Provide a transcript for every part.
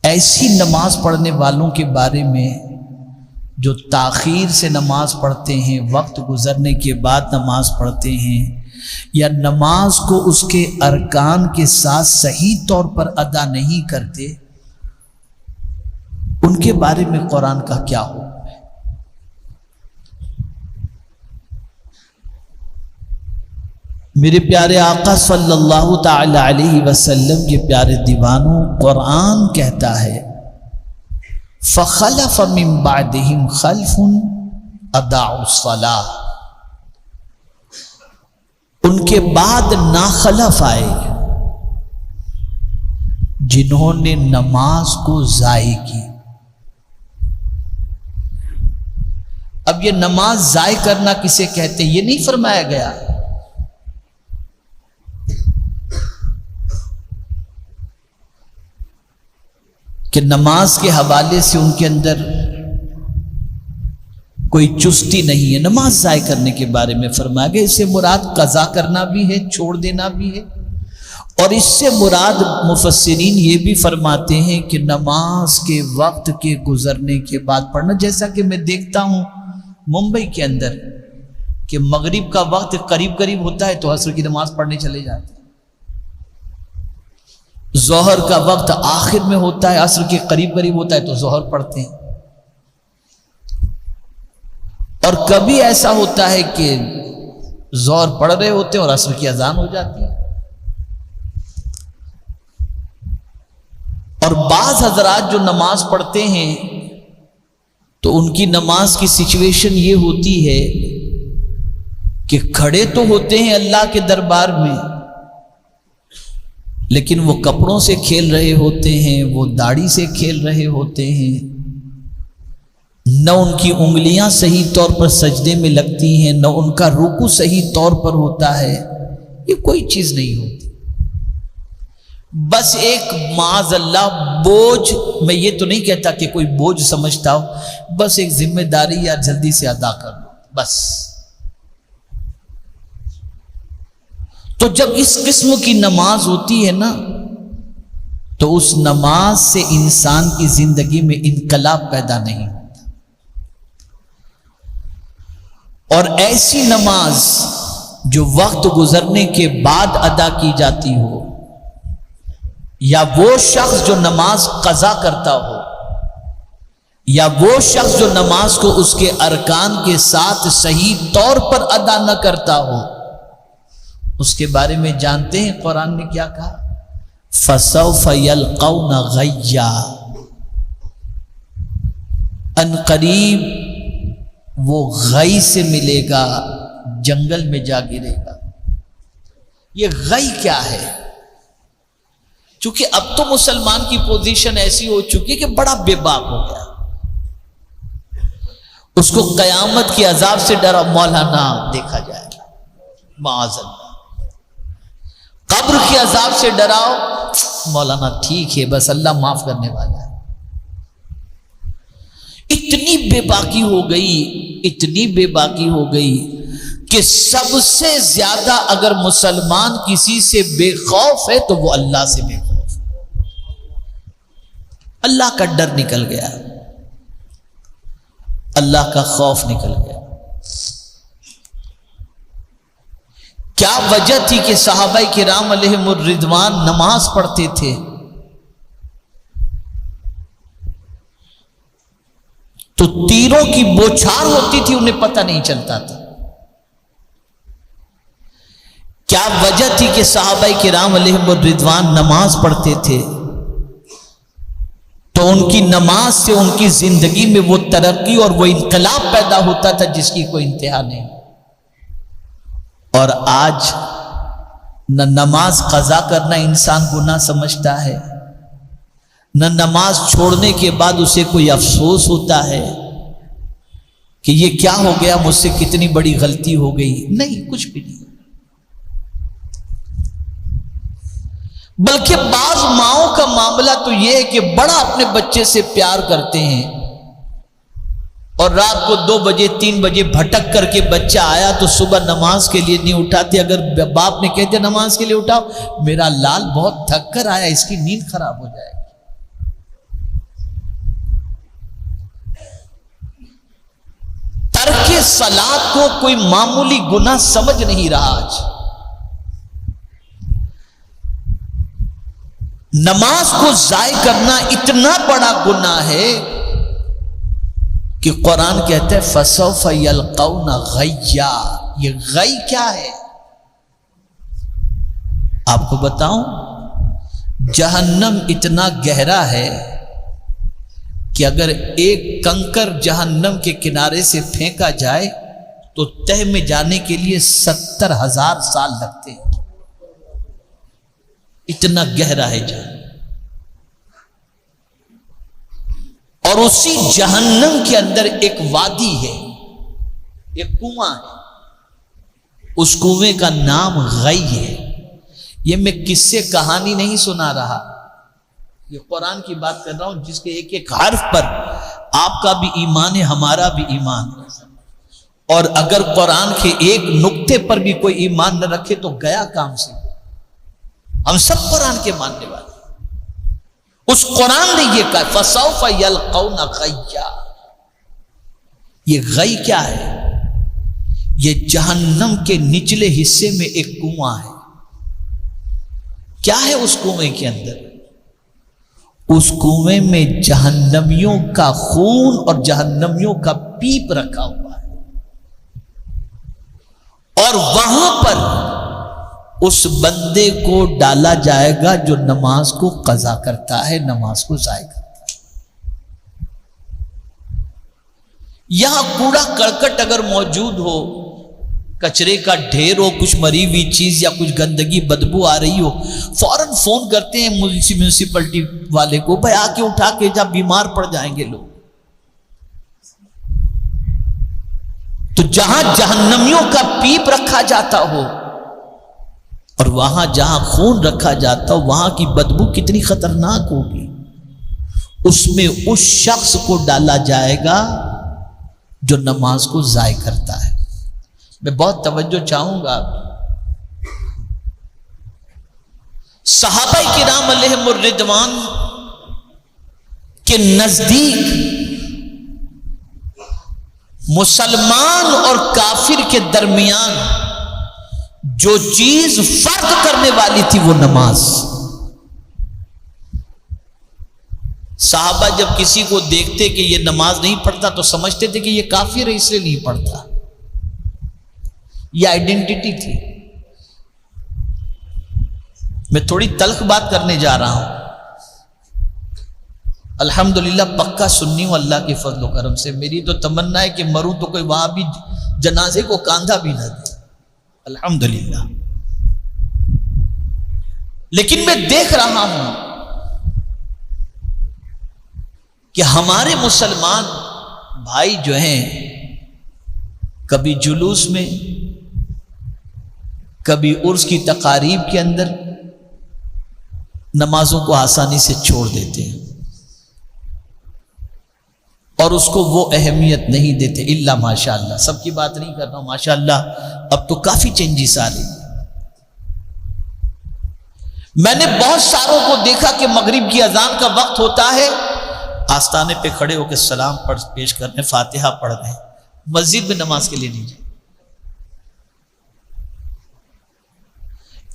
ایسی نماز پڑھنے والوں کے بارے میں جو تاخیر سے نماز پڑھتے ہیں، وقت گزرنے کے بعد نماز پڑھتے ہیں، یا نماز کو اس کے ارکان کے ساتھ صحیح طور پر ادا نہیں کرتے، ان کے بارے میں قرآن کا کیا حکم ہے؟ میرے پیارے آقا صلی اللہ تعالی علیہ وسلم کے پیارے دیوانوں، قرآن کہتا ہے فَخَلَفَ مِن بَعْدِهِمْ خَلْفٌ أَضَاعُوا الصَّلَاةَ، ان کے بعد ناخلف آئے جنہوں نے نماز کو ضائع کی۔ اب یہ نماز ضائع کرنا کسے کہتے ہیں یہ نہیں فرمایا گیا، کہ نماز کے حوالے سے ان کے اندر کوئی چستی نہیں ہے۔ نماز ضائع کرنے کے بارے میں فرمایا گیا، اس سے مراد قضا کرنا بھی ہے، چھوڑ دینا بھی ہے، اور اس سے مراد مفسرین یہ بھی فرماتے ہیں کہ نماز کے وقت کے گزرنے کے بعد پڑھنا، جیسا کہ میں دیکھتا ہوں ممبئی کے اندر کہ مغرب کا وقت قریب قریب ہوتا ہے تو عصر کی نماز پڑھنے چلے جاتے ہیں، ظہر کا وقت آخر میں ہوتا ہے، عصر کے قریب قریب ہوتا ہے تو ظہر پڑھتے ہیں، اور کبھی ایسا ہوتا ہے کہ ظہر پڑھ رہے ہوتے ہیں اور عصر کی اذان ہو جاتی ہے۔ اور بعض حضرات جو نماز پڑھتے ہیں تو ان کی نماز کی سچویشن یہ ہوتی ہے کہ کھڑے تو ہوتے ہیں اللہ کے دربار میں، لیکن وہ کپڑوں سے کھیل رہے ہوتے ہیں، وہ داڑھی سے کھیل رہے ہوتے ہیں، نہ ان کی انگلیاں صحیح طور پر سجدے میں لگتی ہیں، نہ ان کا رکوع صحیح طور پر ہوتا ہے، یہ کوئی چیز نہیں ہوتی، بس ایک معاذ اللہ بوجھ، میں یہ تو نہیں کہتا کہ کوئی بوجھ سمجھتا ہو، بس ایک ذمہ داری یا جلدی سے ادا کر لو بس۔ تو جب اس قسم کی نماز ہوتی ہے نا تو اس نماز سے انسان کی زندگی میں انقلاب پیدا نہیں ہوتا، اور ایسی نماز جو وقت گزرنے کے بعد ادا کی جاتی ہو، یا وہ شخص جو نماز قضا کرتا ہو، یا وہ شخص جو نماز کو اس کے ارکان کے ساتھ صحیح طور پر ادا نہ کرتا ہو، اس کے بارے میں جانتے ہیں قرآن نے کیا کہا؟ فَسَوْفَ يَلْقَوْنَ غَيًّا، ان قریب وہ غی سے ملے گا، جنگل میں جا گرے گا۔ یہ غی کیا ہے؟ چونکہ اب تو مسلمان کی پوزیشن ایسی ہو چکی کہ بڑا بے باک ہو گیا، اس کو قیامت کی عذاب سے ڈرا مولانا دیکھا جائے گا، معاذ اللہ، قبر کے عذاب سے ڈراؤ مولانا ٹھیک ہے بس اللہ معاف کرنے والا ہے۔ اتنی بے باکی ہو گئی، اتنی بے باکی ہو گئی کہ سب سے زیادہ اگر مسلمان کسی سے بے خوف ہے تو وہ اللہ سے بے خوف ہے، اللہ کا ڈر نکل گیا، اللہ کا خوف نکل گیا۔ کیا وجہ تھی کہ صحابہ کرام علیہم الرضوان نماز پڑھتے تھے تو تیروں کی بوچھار ہوتی تھی، انہیں پتہ نہیں چلتا تھا؟ کیا وجہ تھی کہ صحابہ کرام علیہم الرضوان نماز پڑھتے تھے تو ان کی نماز سے ان کی زندگی میں وہ ترقی اور وہ انقلاب پیدا ہوتا تھا جس کی کوئی انتہا نہیں؟ اور آج نہ نماز قضا کرنا انسان گناہ سمجھتا ہے، نہ نماز چھوڑنے کے بعد اسے کوئی افسوس ہوتا ہے کہ یہ کیا ہو گیا، مجھ سے کتنی بڑی غلطی ہو گئی، نہیں، کچھ بھی نہیں۔ بلکہ بعض ماؤں کا معاملہ تو یہ ہے کہ بڑا اپنے بچے سے پیار کرتے ہیں، اور رات کو 2 بجے 3 بجے بھٹک کر کے بچہ آیا تو صبح نماز کے لیے نہیں اٹھاتے۔ اگر باپ نے کہتے نماز کے لیے اٹھاؤ، میرا لال بہت تھک کر آیا، اس کی نیند خراب ہو جائے گی، صلاۃ کو کوئی معمولی گناہ سمجھ نہیں رہا آج. نماز کو ضائع کرنا اتنا بڑا گناہ ہے کہ قرآن کہتا ہے فَسَوْفَ يَلْقَوْنَ غَيًّا. یہ غی کیا ہے؟ آپ کو بتاؤں، جہنم اتنا گہرا ہے کہ اگر ایک کنکر جہنم کے کنارے سے پھینکا جائے تو تہ میں جانے کے لیے 70,000 سال لگتے ہیں. اتنا گہرا ہے جہنم. اور اسی جہنم کے اندر ایک وادی ہے، ایک کنواں ہے. اس کنویں کا نام غی ہے. یہ میں کس سے کہانی نہیں سنا رہا، یہ قرآن کی بات کر رہا ہوں جس کے ایک ایک حرف پر آپ کا بھی ایمان ہے، ہمارا بھی ایمان. اور اگر قرآن کے ایک نقطے پر بھی کوئی ایمان نہ رکھے تو گیا کام سے. ہم سب قرآن کے ماننے والے. اس قرآن نے یہ کہا فَسَوْفَ يَلْقَوْنَ غَيًّا. یہ غی کیا ہے؟ یہ جہنم کے نچلے حصے میں ایک کنواں ہے. کیا ہے اس کنویں کے اندر؟ اس کنویں میں جہنمیوں کا خون اور جہنمیوں کا پیپ رکھا ہوا ہے. اور وہاں پر اس بندے کو ڈالا جائے گا جو نماز کو قضا کرتا ہے، نماز کو ضائع کرتا ہے. یہاں کوڑا کرکٹ اگر موجود ہو، کچرے کا ڈھیر ہو، کچھ مری ہوئی چیز یا کچھ گندگی بدبو آ رہی ہو، فوراً فون کرتے ہیں میونسپلٹی والے کو، بھائی آ کے اٹھا کے جب بیمار پڑ جائیں گے لوگ. تو جہاں جہنمیوں کا پیپ رکھا جاتا ہو اور وہاں جہاں خون رکھا جاتا ہو، وہاں کی بدبو کتنی خطرناک ہوگی. اس میں اس شخص کو ڈالا جائے گا جو نماز کو ضائع کرتا ہے. میں بہت توجہ چاہوں گا. صحابہ کرام علیہم الرضوان کے نزدیک مسلمان اور کافر کے درمیان جو چیز فرق کرنے والی تھی وہ نماز. صحابہ جب کسی کو دیکھتے کہ یہ نماز نہیں پڑھتا تو سمجھتے تھے کہ یہ کافر ہے اس لیے نہیں پڑھتا. یہ آئیڈینٹی تھی. میں تھوڑی تلخ بات کرنے جا رہا ہوں. الحمدللہ پکا سنی ہوں اللہ کے فضل و کرم سے. میری تو تمنا ہے کہ مروں تو کوئی وہاں بھی جنازے کو کاندھا بھی نہ دے، الحمدللہ. لیکن میں دیکھ رہا ہوں کہ ہمارے مسلمان بھائی جو ہیں کبھی جلوس میں، کبھی عرس کی تقاریب کے اندر نمازوں کو آسانی سے چھوڑ دیتے ہیں اور اس کو وہ اہمیت نہیں دیتے. الا ماشاءاللہ، سب کی بات نہیں کر رہا ہوں، ماشاءاللہ اب تو کافی چینجز آ رہی. میں نے بہت ساروں کو دیکھا کہ مغرب کی اذان کا وقت ہوتا ہے، آستانے پہ کھڑے ہو کے سلام پیش کرنے، فاتحہ پڑھ رہے ہیں، مسجد میں نماز کے لیے نہیں جائے.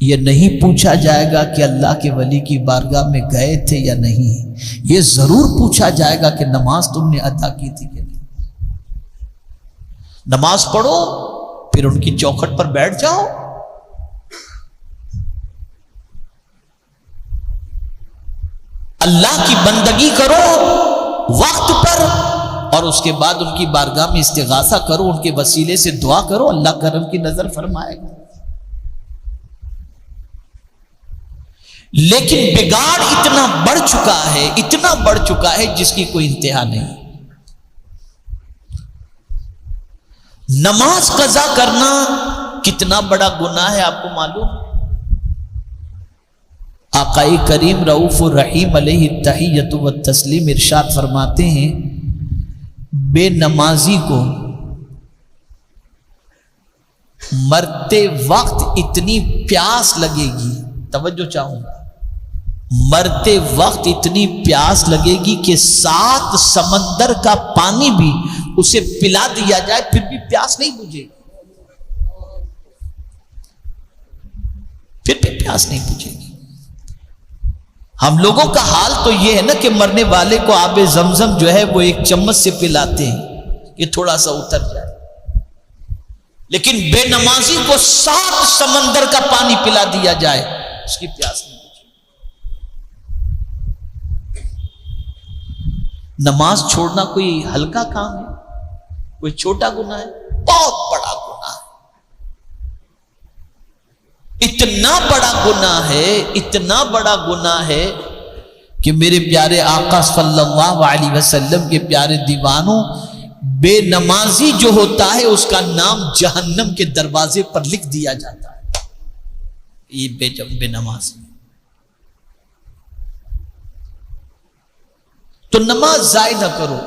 یہ نہیں پوچھا جائے گا کہ اللہ کے ولی کی بارگاہ میں گئے تھے یا نہیں. یہ ضرور پوچھا جائے گا کہ نماز تم نے ادا کی تھی کہ نہیں. نماز پڑھو پھر ان کی چوکھٹ پر بیٹھ جاؤ. اللہ کی بندگی کرو وقت پر اور اس کے بعد ان کی بارگاہ میں استغاثہ کرو، ان کے وسیلے سے دعا کرو، اللہ کرم کی نظر فرمائے گا. لیکن بگاڑ اتنا بڑھ چکا ہے، اتنا بڑھ چکا ہے جس کی کوئی انتہا نہیں. نماز قضا کرنا کتنا بڑا گناہ ہے آپ کو معلوم؟ آقا کریم رؤوف الرحیم علیہ التحیۃ والتسلیم ارشاد فرماتے ہیں بے نمازی کو مرتے وقت اتنی پیاس لگے گی، توجہ چاہوں گا، مرتے وقت اتنی پیاس لگے گی کہ 7 سمندر کا پانی بھی اسے پلا دیا جائے پھر بھی پیاس نہیں بجھے گی، پھر بھی پیاس نہیں بجھے گی۔ ہم لوگوں کا حال تو یہ ہے نا کہ مرنے والے کو آب زمزم جو ہے وہ ایک چمچ سے پلاتے ہیں کہ تھوڑا سا اتر جائے، لیکن بے نمازی کو 7 سمندر کا پانی پلا دیا جائے اس کی پیاس نہیں بجھے۔ نماز چھوڑنا کوئی ہلکا کام ہے، کوئی چھوٹا گناہ ہے، بہت بڑا گناہ ہے، اتنا بڑا گناہ ہے، اتنا بڑا گناہ ہے کہ میرے پیارے آقا صلی اللہ علیہ وسلم کے پیارے دیوانوں، بے نمازی جو ہوتا ہے اس کا نام جہنم کے دروازے پر لکھ دیا جاتا ہے، یہ بے نمازی۔ تو نماز ضائع نہ کرو،